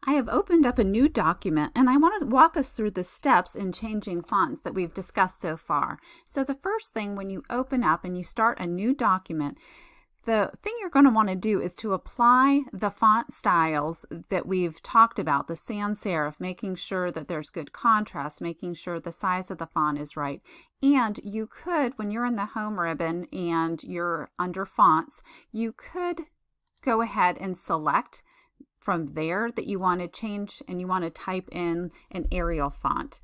I have opened up a new document and I want to walk us through the steps in changing fonts that we've discussed so far. So the first thing when you open up and you start a new document, the thing you're going to want to do is to apply the font styles that we've talked about, the sans serif, making sure that there's good contrast, making sure the size of the font is right. And you could, when you're in the home ribbon and you're under fonts, you could go ahead and select from there that you want to change and you want to type in an Arial font.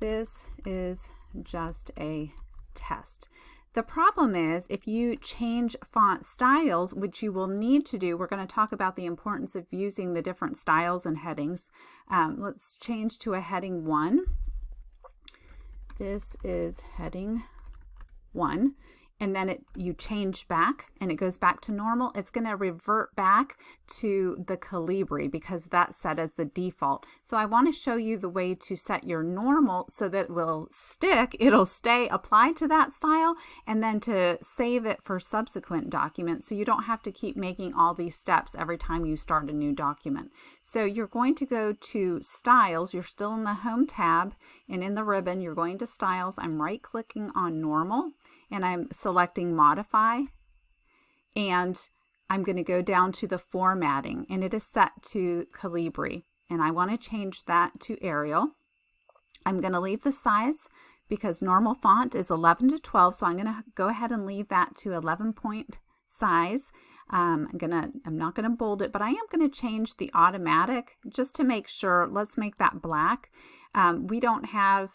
This is just a test. The problem is if you change font styles, which you will need to do, we're going to talk about the importance of using the different styles and headings. Let's change to a heading 1. This is heading 1. And then you change back and it goes back to normal. It's going to revert back to the Calibri because that's set as the default. So I want to show you the way to set your normal so that it will stick. It'll stay applied to that style, and then to save it for subsequent documents so you don't have to keep making all these steps every time you start a new document. So you're going to go to Styles. You're still in the Home tab, and in the ribbon you're going to Styles. I'm right clicking on Normal and I'm selecting Modify, and I'm going to go down to the formatting, and it is set to Calibri, and I want to change that to Arial. I'm going to leave the size because normal font is 11 to 12, so I'm going to go ahead and leave that to 11 point size. I'm not going to bold it, but I am going to change the automatic just to make sure. Let's make that black. We don't have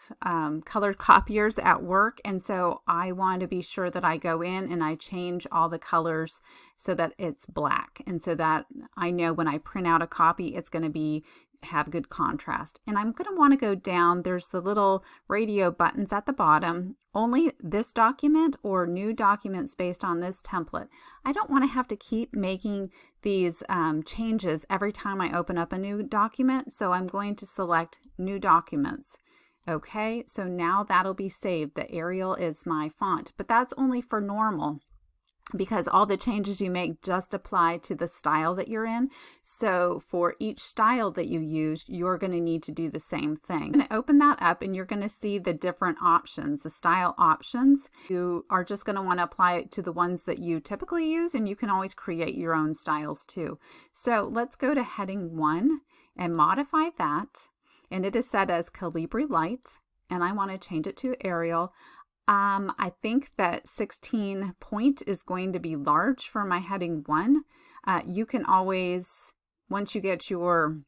colored copiers at work, and so I want to be sure that I go in and I change all the colors so that it's black, and so that I know when I print out a copy it's going to have good contrast. And I'm going to want to go down. There's the little radio buttons at the bottom. Only this document or new documents based on this template. I don't want to have to keep making these changes every time I open up a new document, so I'm going to select New Documents. Okay, so now that'll be saved. The Arial is my font, but that's only for normal, because all the changes you make just apply to the style that you're in. So for each style that you use, you're going to need to do the same thing. I'm going to open that up and you're going to see the different options, the style options. You are just going to want to apply it to the ones that you typically use, and you can always create your own styles too. So let's go to heading 1 and modify that. And it is set as Calibri Light, and I want to change it to Arial. I think that 16 point is going to be large for my heading 1. You can always, once you get your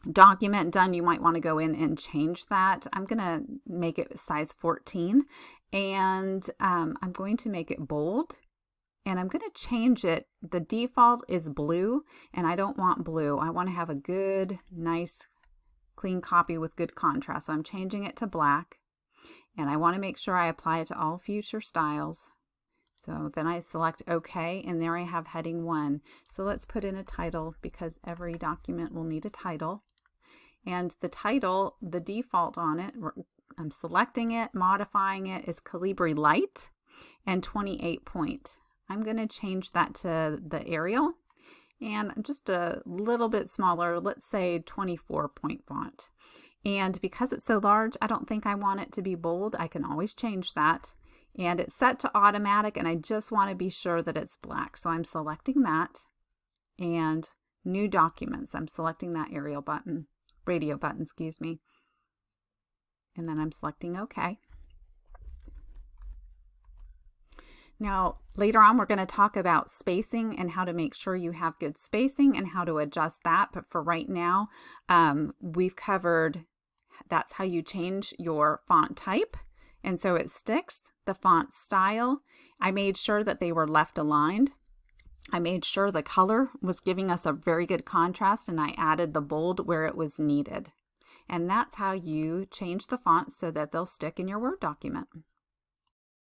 document done, you might want to go in and change that. I'm going to make it size 14, and I'm going to make it bold, and I'm going to change it. The default is blue, and I don't want blue. I want to have a good, nice, clean copy with good contrast. So I'm changing it to black. And I want to make sure I apply it to all future styles. So then I select OK, and there I have heading 1. So let's put in a title because every document will need a title. And the title, the default on it, I'm selecting it, modifying it, is Calibri Light and 28 point. I'm going to change that to the Arial and just a little bit smaller, let's say 24 point font. And because it's so large, I don't think I want it to be bold. I can always change that. And it's set to automatic, and I just want to be sure that it's black. So I'm selecting that. And New Documents, I'm selecting that Arial button, radio button, excuse me. And then I'm selecting OK. Now, later on, we're going to talk about spacing and how to make sure you have good spacing and how to adjust that. But for right now, we've covered that's how you change your font type. And so it sticks. The font style, I made sure that they were left aligned. I made sure the color was giving us a very good contrast, and I added the bold where it was needed. And that's how you change the fonts so that they'll stick in your Word document.